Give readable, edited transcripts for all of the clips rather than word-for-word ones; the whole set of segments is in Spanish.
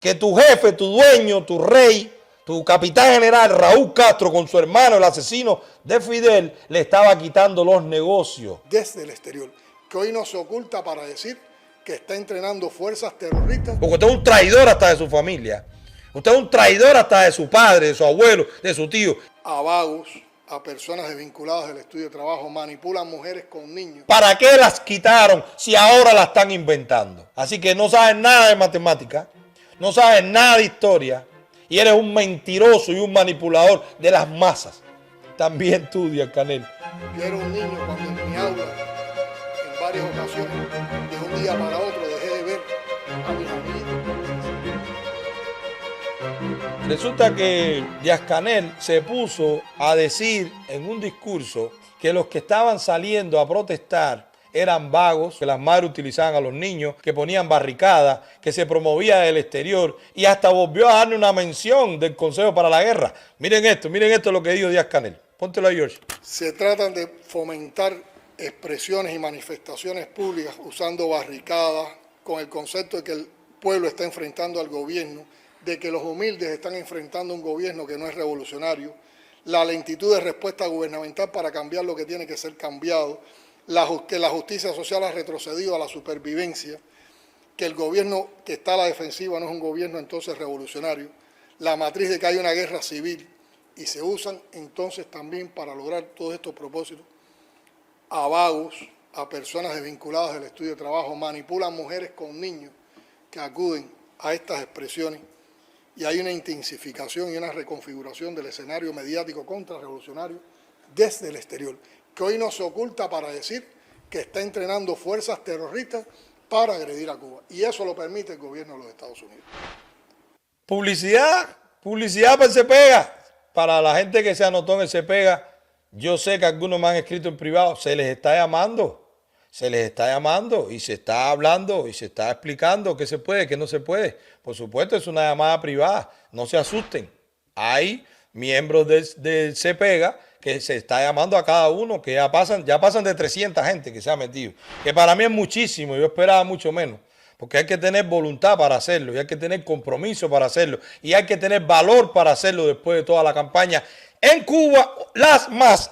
que tu jefe, tu dueño, tu rey, tu capitán general Raúl Castro con su hermano, el asesino de Fidel, le estaba quitando los negocios. Desde el exterior, que hoy no se oculta para decir que está entrenando fuerzas terroristas. Porque usted es un traidor hasta de su familia. Usted es un traidor hasta de su padre, de su abuelo, de su tío. A vagos, a personas desvinculadas del estudio de trabajo, manipulan mujeres con niños. ¿Para qué las quitaron si ahora las están inventando? Así que no saben nada de matemática, no saben nada de historia y eres un mentiroso y un manipulador de las masas. También tú, Díaz Canel. Yo era un niño cuando en mi aula, en varias ocasiones, de un día para otro dejé de ver a mis amiguitos. Resulta que Díaz Canel se puso a decir en un discurso que los que estaban saliendo a protestar eran vagos, que las madres utilizaban a los niños, que ponían barricadas, que se promovía del exterior y hasta volvió a darle una mención del Consejo para la Guerra. Miren esto lo que dijo Díaz Canel. Póntelo ahí, George. Se tratan de fomentar expresiones y manifestaciones públicas usando barricadas con el concepto de que el pueblo está enfrentando al gobierno, de que los humildes están enfrentando un gobierno que no es revolucionario, la lentitud de respuesta gubernamental para cambiar lo que tiene que ser cambiado, que la justicia social ha retrocedido a la supervivencia, que el gobierno que está a la defensiva no es un gobierno entonces revolucionario, la matriz de que hay una guerra civil y se usan entonces también para lograr todos estos propósitos a vagos, a personas desvinculadas del estudio de trabajo, manipulan mujeres con niños que acuden a estas expresiones y hay una intensificación y una reconfiguración del escenario mediático contrarrevolucionario desde el exterior, que hoy no se oculta para decir que está entrenando fuerzas terroristas para agredir a Cuba. Y eso lo permite el gobierno de los Estados Unidos. Publicidad para el Cepega. Para la gente que se anotó en el Cepega, yo sé que algunos me han escrito en privado, se les está llamando y se está hablando y se está explicando qué se puede, qué no se puede. Por supuesto, es una llamada privada, no se asusten. Hay miembros del Cepega que se está llamando a cada uno, que ya pasan de 300 gente que se ha metido, que para mí es muchísimo, yo esperaba mucho menos, porque hay que tener voluntad para hacerlo, y hay que tener compromiso para hacerlo, y hay que tener valor para hacerlo después de toda la campaña. En Cuba,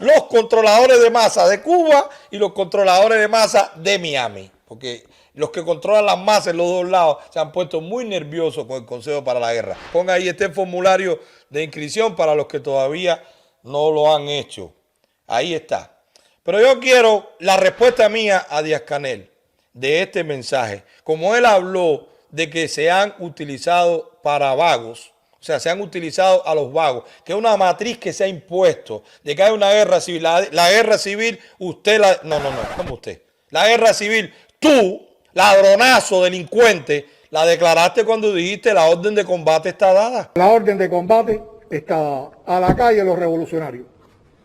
los controladores de masa de Cuba y los controladores de masa de Miami, porque los que controlan las masas en los dos lados se han puesto muy nerviosos con el Consejo para la Guerra. Ponga ahí este formulario de inscripción para los que todavía no lo han hecho. Ahí está. Pero yo quiero la respuesta mía a Díaz Canel de este mensaje. Como él habló de que se han utilizado para vagos, o sea, se han utilizado a los vagos, que es una matriz que se ha impuesto, de que hay una guerra civil. La guerra civil, usted la... No, ¿cómo usted? La guerra civil, tú, ladronazo, delincuente, la declaraste cuando dijiste la orden de combate está dada. La orden de combate está dada. A la calle los revolucionarios.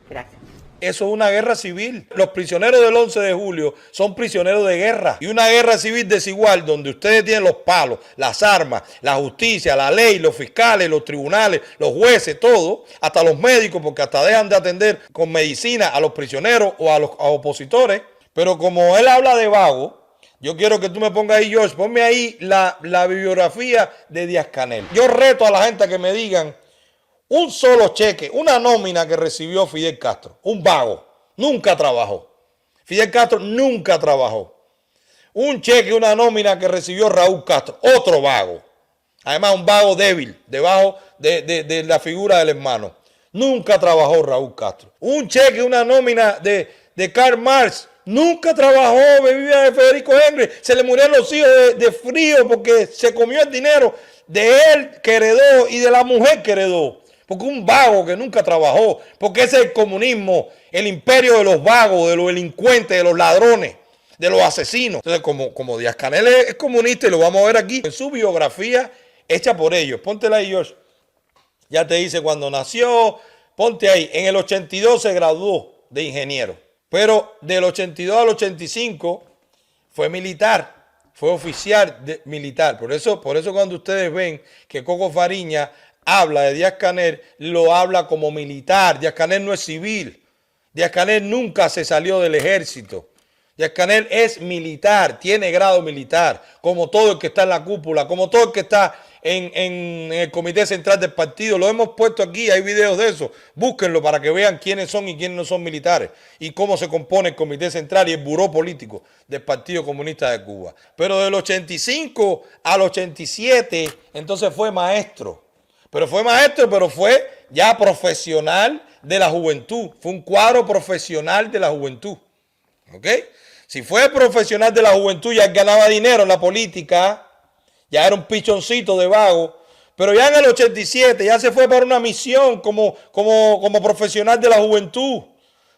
Gracias. Eso es una guerra civil. Los prisioneros del 11 de julio son prisioneros de guerra. Y una guerra civil desigual donde ustedes tienen los palos, las armas, la justicia, la ley, los fiscales, los tribunales, los jueces, todo, hasta los médicos, porque hasta dejan de atender con medicina a los prisioneros o a los opositores. Pero como él habla de vago, yo quiero que tú me pongas ahí, George, ponme ahí la bibliografía de Díaz Canel. Yo reto a la gente a que me digan un solo cheque, una nómina que recibió Fidel Castro, un vago, nunca trabajó. Fidel Castro nunca trabajó. Un cheque, una nómina que recibió Raúl Castro, otro vago. Además, un vago débil, debajo de la figura del hermano. Nunca trabajó Raúl Castro. Un cheque, una nómina de Karl Marx, nunca trabajó, bebía de Federico Henry. Se le murieron los hijos de frío porque se comió el dinero de él que heredó y de la mujer que heredó. Porque un vago que nunca trabajó, porque ese es el comunismo, el imperio de los vagos, de los delincuentes, de los ladrones, de los asesinos. Entonces, como Díaz Canel es comunista y lo vamos a ver aquí en su biografía hecha por ellos. Póntela ahí, George. Ya te dice cuando nació, ponte ahí. En el 82 se graduó de ingeniero, pero del 82 al 85 fue militar, fue oficial militar. Por eso cuando ustedes ven que Coco Fariña habla de Díaz Canel, lo habla como militar. Díaz Canel no es civil. Díaz Canel nunca se salió del ejército. Díaz Canel es militar, tiene grado militar, como todo el que está en la cúpula, como todo el que está en el comité central del partido. Lo hemos puesto aquí, hay videos de eso. Búsquenlo para que vean quiénes son y quiénes no son militares y cómo se compone el comité central y el buró político del Partido Comunista de Cuba. Pero del 85 al 87, entonces fue maestro. Pero fue ya profesional de la juventud. Fue un cuadro profesional de la juventud. ¿Ok? Si fue profesional de la juventud, ya ganaba dinero en la política, ya era un pichoncito de vago, pero ya en el 87 ya se fue para una misión como profesional de la juventud.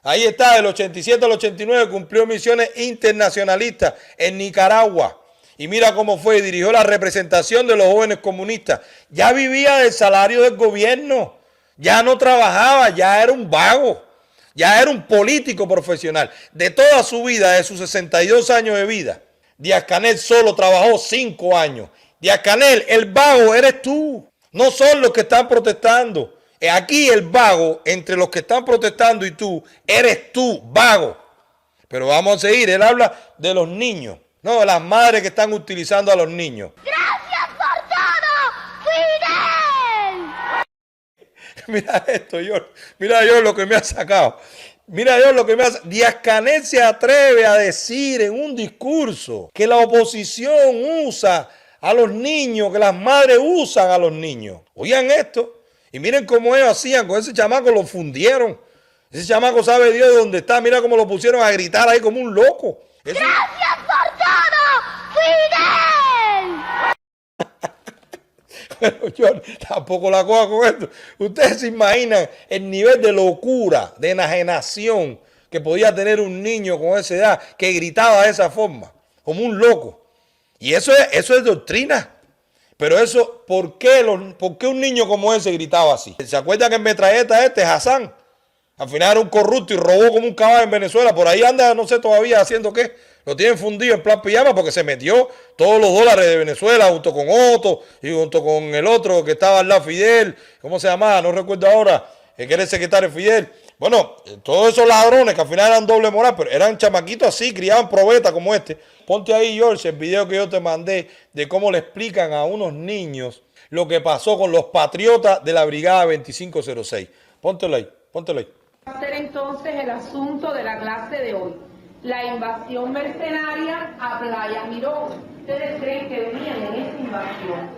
Ahí está, del 87 al 89 cumplió misiones internacionalistas en Nicaragua. Y mira cómo fue, dirigió la representación de los jóvenes comunistas. Ya vivía del salario del gobierno, ya no trabajaba, ya era un vago. Ya era un político profesional. De toda su vida, de sus 62 años de vida, Díaz-Canel solo trabajó 5 años. Díaz-Canel, el vago eres tú. No son los que están protestando. Aquí el vago, entre los que están protestando y tú, eres tú, vago. Pero vamos a seguir. Él habla de los niños. No, de las madres que están utilizando a los niños. ¡Gracias por todo, Fidel! Mira esto, George. Mira George lo que me ha sacado. Mira George lo que me ha sacado. Díaz-Canel se atreve a decir en un discurso que la oposición usa a los niños, que las madres usan a los niños. Oigan esto. Y miren cómo ellos hacían con ese chamaco, lo fundieron. Ese chamaco sabe Dios de dónde está. Mira cómo lo pusieron a gritar ahí como un loco. ¡Gracias por todo, Fidel! Pero yo tampoco la coja con esto. Ustedes se imaginan el nivel de locura, de enajenación que podía tener un niño con esa edad que gritaba de esa forma, como un loco. Y eso es doctrina. Pero eso, ¿por qué un niño como ese gritaba así? ¿Se acuerdan que en metralleta Hassan? Al final era un corrupto y robó como un caballo en Venezuela. Por ahí anda, no sé todavía haciendo qué. Lo tienen fundido en plan pijama porque se metió todos los dólares de Venezuela junto con Otto y junto con el otro que estaba al lado, Fidel. ¿Cómo se llamaba? No recuerdo ahora. El que era el secretario Fidel. Bueno, todos esos ladrones que al final eran doble moral, pero eran chamaquitos así, criaban probeta como este. Ponte ahí, George, el video que yo te mandé de cómo le explican a unos niños lo que pasó con los patriotas de la Brigada 2506. Póntelo ahí, póntelo ahí. Va a ser entonces el asunto de la clase de hoy, la invasión mercenaria a Playa Mirón. ¿Ustedes creen que venían en esa invasión?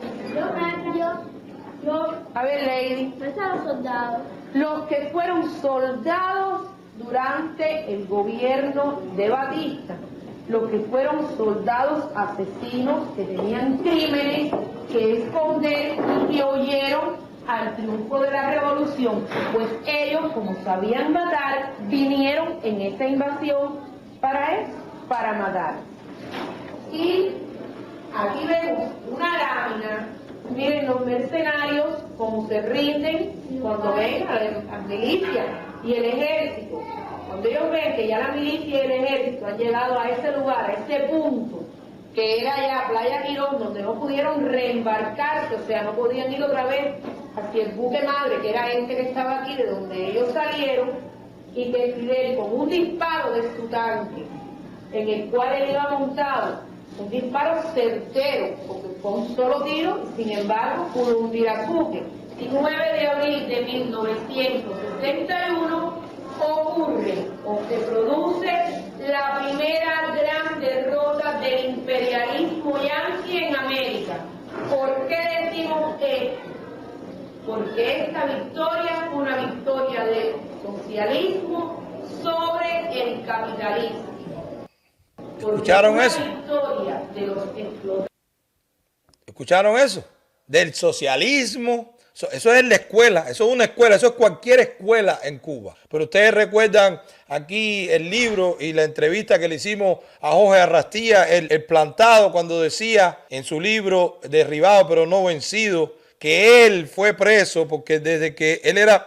A ver, Lady. ¿No estaban soldados? Los que fueron soldados durante el gobierno de Batista, los que fueron soldados asesinos que tenían crímenes que esconder y que oyeron al triunfo de la revolución, pues ellos, como sabían matar, vinieron en esta invasión para eso, para matar. Y aquí vemos una lámina, miren los mercenarios cómo se rinden cuando ven a la milicia y el ejército. Cuando ellos ven que ya la milicia y el ejército han llegado a ese lugar, a ese punto, que era ya Playa Girón, donde no pudieron reembarcarse, o sea, no podían ir otra vez hacia el buque madre, que era este que estaba aquí, de donde ellos salieron, y que Fidel, con un disparo de su tanque, en el cual él iba montado, un disparo certero, porque fue un solo tiro, y sin embargo pudo hundir al buque. Y 9 de abril de 1961 ocurre o se produce la primera gran derrota del imperialismo yanqui en América. ¿Por qué decimos esto? Porque esta victoria fue una victoria del socialismo sobre el capitalismo. ¿Escucharon eso? Victoria de los explotadores. ¿Escucharon eso? Del socialismo. Eso es la escuela, eso es una escuela, eso es cualquier escuela en Cuba. Pero ustedes recuerdan aquí el libro y la entrevista que le hicimos a Jorge Arrastía, el plantado, cuando decía en su libro Derribado pero no vencido, que él fue preso porque desde que él era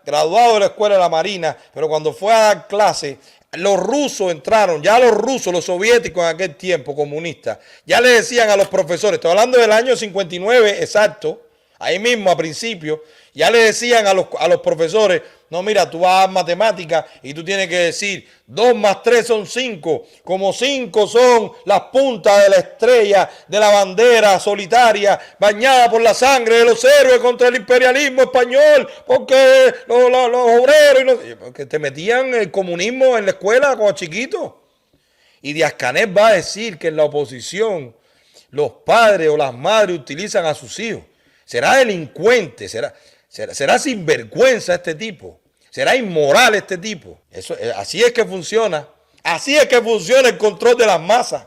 graduado de la escuela de la Marina, pero cuando fue a dar clase, los rusos entraron, ya los rusos, los soviéticos en aquel tiempo, comunistas, ya le decían a los profesores, estoy hablando del año 59 exacto, Ahí mismo, a principio, ya le decían a los profesores, no, mira, tú vas a dar matemáticas y tú tienes que decir 2 más 3 son 5, como 5 son las puntas de la estrella de la bandera solitaria bañada por la sangre de los héroes contra el imperialismo español, porque los obreros, porque te metían el comunismo en la escuela como chiquitos. Y Díaz-Canel va a decir que en la oposición los padres o las madres utilizan a sus hijos. Será delincuente, será sinvergüenza este tipo, será inmoral este tipo. Así es que funciona. Así es que funciona el control de las masas.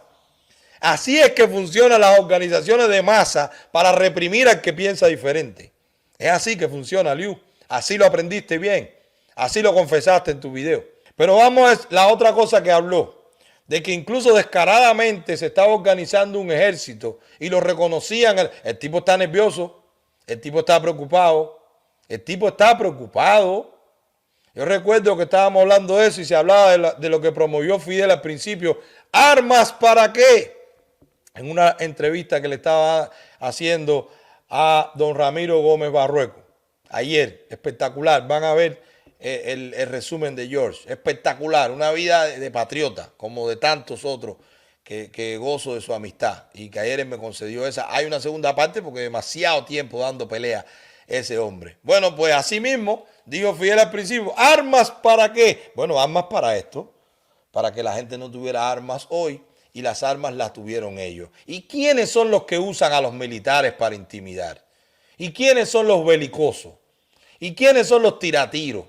Así es que funcionan las organizaciones de masa para reprimir al que piensa diferente. Es así que funciona, Liu. Así lo aprendiste bien. Así lo confesaste en tu video. Pero vamos a la otra cosa que habló. De que incluso descaradamente se estaba organizando un ejército y lo reconocían. El tipo está nervioso, el tipo está preocupado, el tipo está preocupado. Yo recuerdo que estábamos hablando de eso y se hablaba de lo que promovió Fidel al principio. ¿Armas para qué? En una entrevista que le estaba haciendo a don Ramiro Gómez Barrueco. Ayer, espectacular, van a ver el resumen de George, espectacular, una vida de patriota, como de tantos otros que gozo de su amistad y que ayer él me concedió esa. Hay una segunda parte porque demasiado tiempo dando pelea ese hombre. Bueno, pues así mismo, dijo Fidel al principio, ¿armas para qué? Bueno, armas para esto, para que la gente no tuviera armas hoy y las armas las tuvieron ellos. ¿Y quiénes son los que usan a los militares para intimidar? ¿Y quiénes son los belicosos? ¿Y quiénes son los tiratiros?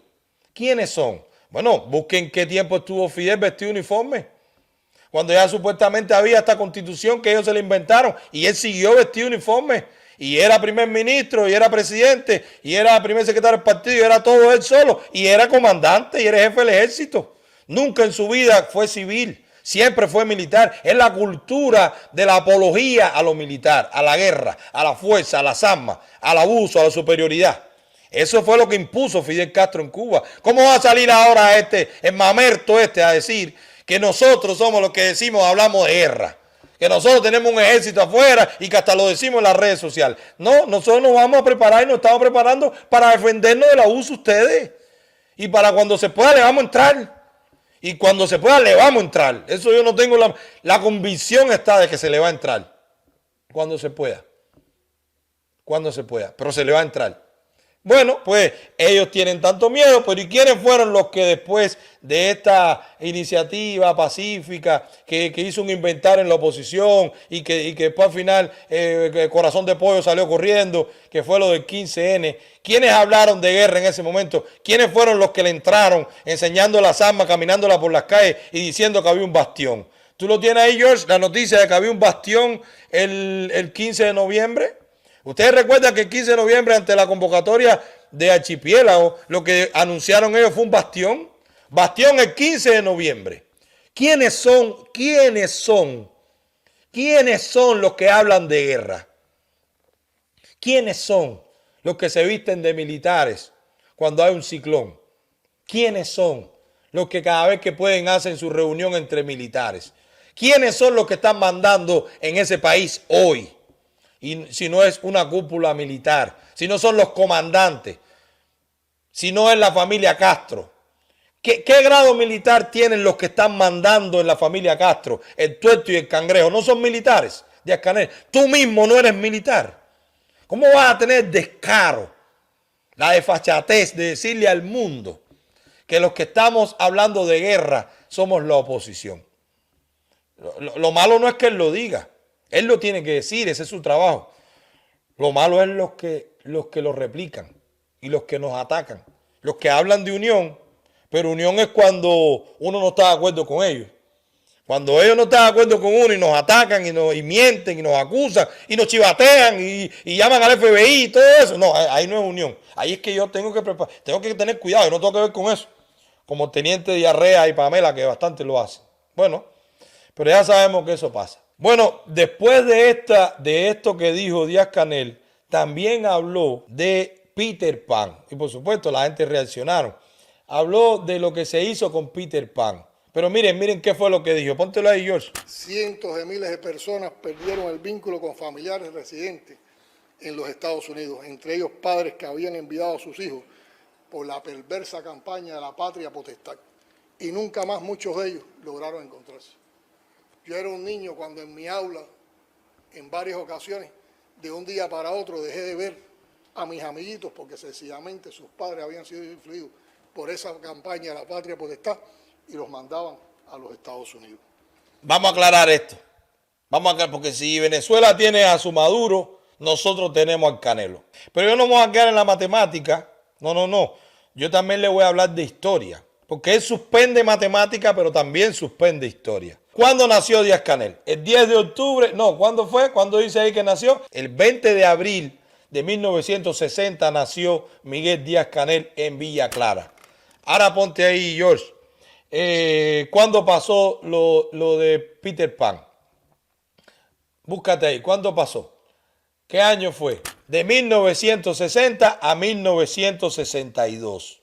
¿Quiénes son? Bueno, busquen qué tiempo estuvo Fidel vestido uniforme. Cuando ya supuestamente había esta constitución que ellos se la inventaron y él siguió vestido uniforme. Y era primer ministro, y era presidente, y era primer secretario del partido, y era todo él solo. Y era comandante, y era jefe del ejército. Nunca en su vida fue civil. Siempre fue militar. Es la cultura de la apología a lo militar, a la guerra, a la fuerza, a las armas, al abuso, a la superioridad. Eso fue lo que impuso Fidel Castro en Cuba. ¿Cómo va a salir ahora el mamerto a decir que nosotros somos los que decimos, hablamos de guerra? Que nosotros tenemos un ejército afuera y que hasta lo decimos en las redes sociales. No, nosotros nos vamos a preparar y nos estamos preparando para defendernos del abuso ustedes. Y para cuando se pueda le vamos a entrar. Y cuando se pueda le vamos a entrar. Eso yo no tengo la convicción está de que se le va a entrar. Cuando se pueda. Cuando se pueda. Pero se le va a entrar. Bueno, pues ellos tienen tanto miedo, pero ¿y quiénes fueron los que después de esta iniciativa pacífica que hizo un inventario en la oposición y que después al final el Corazón de Pollo salió corriendo, que fue lo del 15N? ¿Quiénes hablaron de guerra en ese momento? ¿Quiénes fueron los que le entraron enseñando las armas, caminándolas por las calles y diciendo que había un bastión? ¿Tú lo tienes ahí, George, la noticia de que había un bastión el 15 de noviembre? Ustedes recuerdan que el 15 de noviembre, ante la convocatoria de Archipiélago, lo que anunciaron ellos fue un bastión. Bastión el 15 de noviembre. ¿Quiénes son los que hablan de guerra? ¿Quiénes son los que se visten de militares cuando hay un ciclón? ¿Quiénes son los que cada vez que pueden hacen su reunión entre militares? ¿Quiénes son los que están mandando en ese país hoy? Y si no es una cúpula militar, si no son los comandantes, si no es la familia Castro. ¿Qué grado militar tienen los que están mandando en la familia Castro? El Tuerto y el Cangrejo. ¿No son militares? Díaz-Canel, tú mismo no eres militar. ¿Cómo vas a tener descaro, la desfachatez de decirle al mundo que los que estamos hablando de guerra somos la oposición? Lo malo no es que él lo diga. Él lo tiene que decir, ese es su trabajo. Lo malo es los que lo replican y los que nos atacan. Los que hablan de unión, pero unión es cuando uno no está de acuerdo con ellos. Cuando ellos no están de acuerdo con uno y nos atacan y mienten y nos acusan y nos chivatean y llaman al FBI y todo eso. No, ahí no es unión. Ahí es que yo tengo que tener cuidado, yo no tengo que ver con eso. Como el teniente Diarrea y Pamela, que bastante lo hacen. Bueno, pero ya sabemos que eso pasa. Bueno, después de esto que dijo Díaz-Canel, también habló de Peter Pan. Y por supuesto la gente reaccionaron. Habló de lo que se hizo con Peter Pan. Pero miren qué fue lo que dijo. Póntelo ahí, George. Cientos de miles de personas perdieron el vínculo con familiares residentes en los Estados Unidos, entre ellos padres que habían enviado a sus hijos por la perversa campaña de la patria potestad. Y nunca más muchos de ellos lograron encontrarse. Yo era un niño cuando en mi aula, en varias ocasiones, de un día para otro, dejé de ver a mis amiguitos porque sencillamente sus padres habían sido influidos por esa campaña de la patria potestad y los mandaban a los Estados Unidos. Vamos a aclarar esto. Vamos a aclarar, porque si Venezuela tiene a su Maduro, nosotros tenemos al Canelo. Pero yo no me voy a quedar en la matemática. No. Yo también le voy a hablar de historia. Porque él suspende matemática, pero también suspende historia. ¿Cuándo nació Díaz Canel? El 10 de octubre. No, ¿cuándo fue? ¿Cuándo dice ahí que nació? El 20 de abril de 1960 nació Miguel Díaz Canel en Villa Clara. Ahora ponte ahí, George. ¿Cuándo pasó lo de Peter Pan? Búscate ahí. ¿Cuándo pasó? ¿Qué año fue? De 1960 a 1962.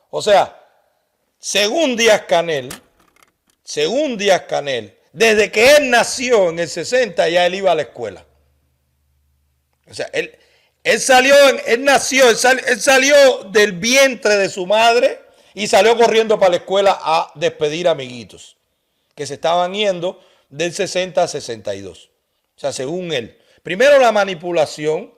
O sea, según Díaz Canel, desde que él nació en el 60 ya él iba a la escuela. O sea, él salió del vientre de su madre y salió corriendo para la escuela a despedir amiguitos que se estaban yendo del 60 a 62. O sea, según él. Primero la manipulación.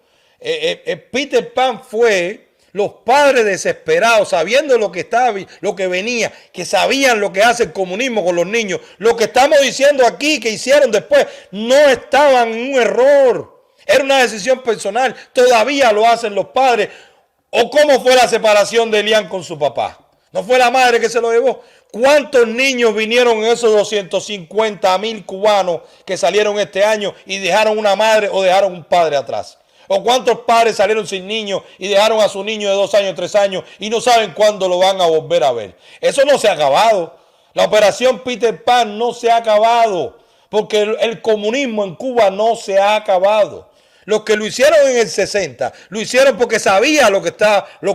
Peter Pan fue los padres desesperados, sabiendo lo que venía, que sabían lo que hace el comunismo con los niños. Lo que estamos diciendo aquí, que hicieron después, no estaban en un error. Era una decisión personal. Todavía lo hacen los padres. ¿O cómo fue la separación de Elian con su papá? ¿No fue la madre que se lo llevó? ¿Cuántos niños vinieron en esos 250,000 cubanos que salieron este año y dejaron una madre o dejaron un padre atrás? ¿O cuántos padres salieron sin niños y dejaron a su niño de 2 años, 3 años y no saben cuándo lo van a volver a ver? Eso no se ha acabado. La operación Peter Pan no se ha acabado porque el comunismo en Cuba no se ha acabado. Los que lo hicieron en el 60, lo hicieron porque sabía lo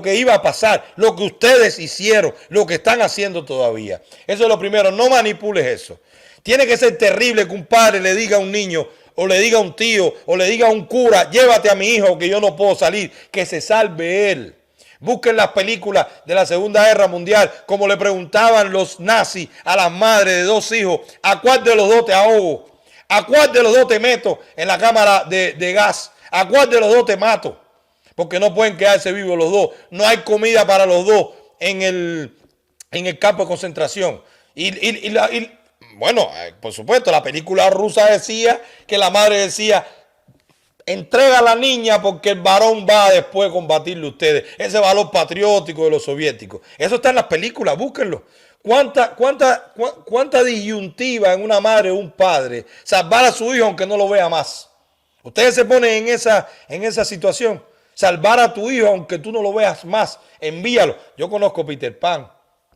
que iba a pasar, lo que ustedes hicieron, lo que están haciendo todavía. Eso es lo primero, no manipules eso. Tiene que ser terrible que un padre le diga a un niño, o le diga a un tío, o le diga a un cura, llévate a mi hijo que yo no puedo salir, que se salve él. Busquen las películas de la Segunda Guerra Mundial, como le preguntaban los nazis a las madres de 2 hijos, ¿a cuál de los 2 te ahogo? ¿A cuál de los 2 te meto en la cámara de gas? ¿A cuál de los 2 te mato? Porque no pueden quedarse vivos los 2. No hay comida para los 2 en el campo de concentración. Bueno, por supuesto, la película rusa decía que la madre decía, entrega a la niña porque el varón va después a combatirle a ustedes. Ese valor patriótico de los soviéticos. Eso está en las películas, búsquenlo. ¿Cuánta disyuntiva en una madre o un padre salvar a su hijo aunque no lo vea más? Ustedes se ponen en esa situación. Salvar a tu hijo aunque tú no lo veas más. Envíalo. Yo conozco Peter Pan.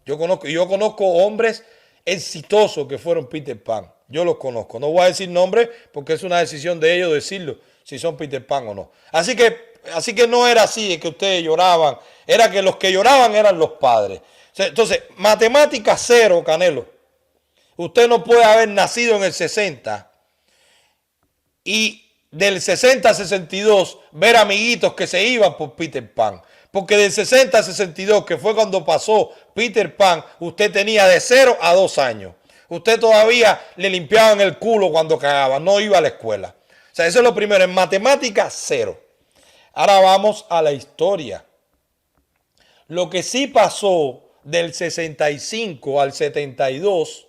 Yo conozco hombres exitosos que fueron Peter Pan. Yo los conozco. No voy a decir nombres porque es una decisión de ellos decirlo si son Peter Pan o no. Así que no era así de que ustedes lloraban. Era que los que lloraban eran los padres. Entonces, matemática 0, Canelo. Usted no puede haber nacido en el 60 y del 60 a 62 ver amiguitos que se iban por Peter Pan. Porque del 60 a 62, que fue cuando pasó Peter Pan, usted tenía de 0 a 2 años. Usted todavía le limpiaban el culo cuando cagaba, no iba a la escuela. O sea, eso es lo primero, en matemática 0. Ahora vamos a la historia. Lo que sí pasó del 65 al 72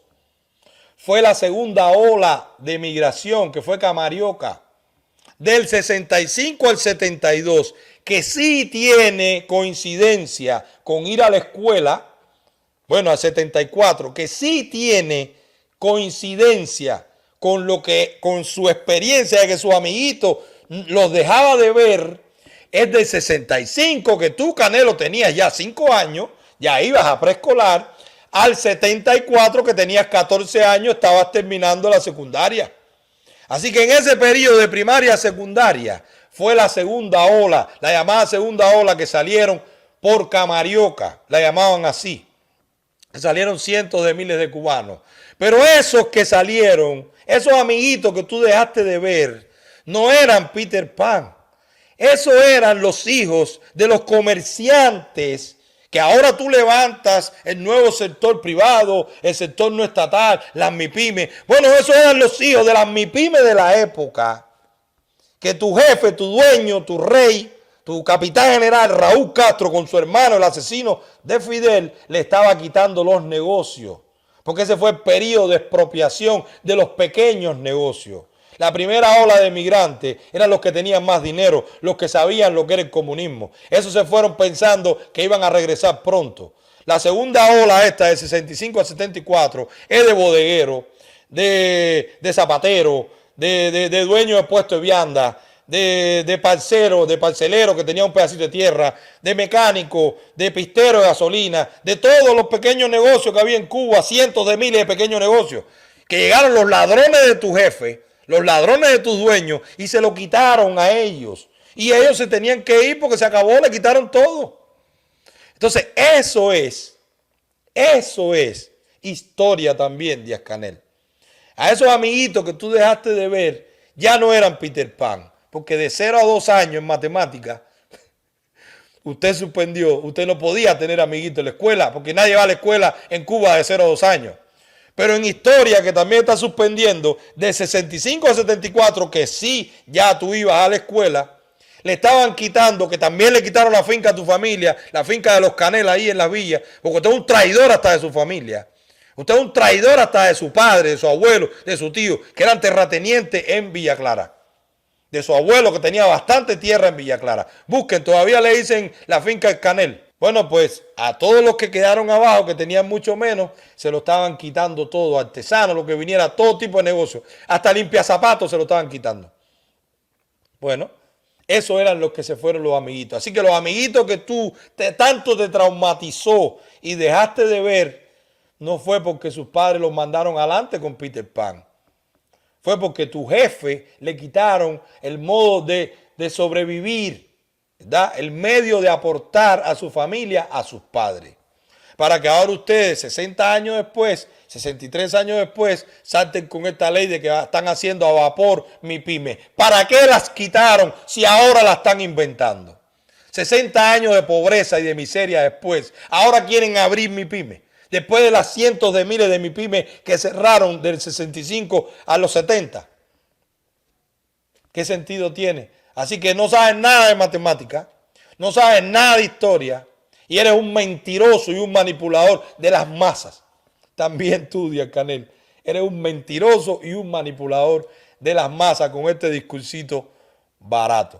fue la segunda ola de migración, que fue Camarioca. Del 65 al 72, que sí tiene coincidencia con ir a la escuela, bueno, al 74, que sí tiene coincidencia con su experiencia de que sus amiguitos los dejaba de ver, es del 65, que tú, Canelo, tenías ya 5 años, ya ibas a preescolar, al 74, que tenías 14 años, estabas terminando la secundaria. Así que en ese periodo de primaria a secundaria fue la segunda ola, la llamada segunda ola, que salieron por Camarioca, la llamaban así. Salieron cientos de miles de cubanos. Pero esos que salieron, esos amiguitos que tú dejaste de ver, no eran Peter Pan. Esos eran los hijos de los comerciantes que ahora tú levantas el nuevo sector privado, el sector no estatal, las MIPYMES. Bueno, esos eran los hijos de las MIPYMES de la época, que tu jefe, tu dueño, tu rey, tu capitán general Raúl Castro con su hermano, el asesino de Fidel, le estaba quitando los negocios. Porque ese fue el periodo de expropiación de los pequeños negocios. La primera ola de migrantes eran los que tenían más dinero, los que sabían lo que era el comunismo. Esos se fueron pensando que iban a regresar pronto. La segunda ola esta, de 65 a 74, es de bodeguero, de zapatero, de dueño de puesto de vianda, de parcelero que tenía un pedacito de tierra, de mecánico, de pistero de gasolina, de todos los pequeños negocios que había en Cuba, cientos de miles de pequeños negocios, que llegaron los ladrones de tu jefe, los ladrones de tus dueños, y se lo quitaron a ellos. Y ellos se tenían que ir porque se acabó, le quitaron todo. Entonces, eso es historia también, Díaz-Canel. A esos amiguitos que tú dejaste de ver, ya no eran Peter Pan, porque de 0 a 2 años en matemáticas, usted suspendió, usted no podía tener amiguitos en la escuela, porque nadie va a la escuela en Cuba de 0 a 2 años. Pero en historia, que también está suspendiendo, de 65 a 74, que sí, ya tú ibas a la escuela, le estaban quitando, que también le quitaron la finca a tu familia, la finca de los Canel ahí en las villas, porque usted es un traidor hasta de su familia. Usted es un traidor hasta de su padre, de su abuelo, de su tío, que eran terratenientes en Villa Clara. De su abuelo, que tenía bastante tierra en Villa Clara. Busquen, todavía le dicen la finca del Canel. Bueno, pues a todos los que quedaron abajo, que tenían mucho menos, se lo estaban quitando todo, artesanos, lo que viniera, todo tipo de negocio. Hasta limpiazapatos se lo estaban quitando. Bueno, esos eran los que se fueron los amiguitos. Así que los amiguitos que tú tanto te traumatizó y dejaste de ver, no fue porque sus padres los mandaron adelante con Peter Pan. Fue porque tu jefe le quitaron el modo de sobrevivir, ¿verdad? El medio de aportar a su familia, a sus padres. Para que ahora ustedes, 60 años después, 63 años después, salten con esta ley de que están haciendo a vapor MIPYME. ¿Para qué las quitaron si ahora la están inventando? 60 años de pobreza y de miseria después, ahora quieren abrir MIPYME. Después de las cientos de miles de MIPYME que cerraron del 65 a los 70. ¿Qué sentido tiene? Así que no sabes nada de matemática, no sabes nada de historia y eres un mentiroso y un manipulador de las masas. También tú, Díaz-Canel, eres un mentiroso y un manipulador de las masas con este discursito barato.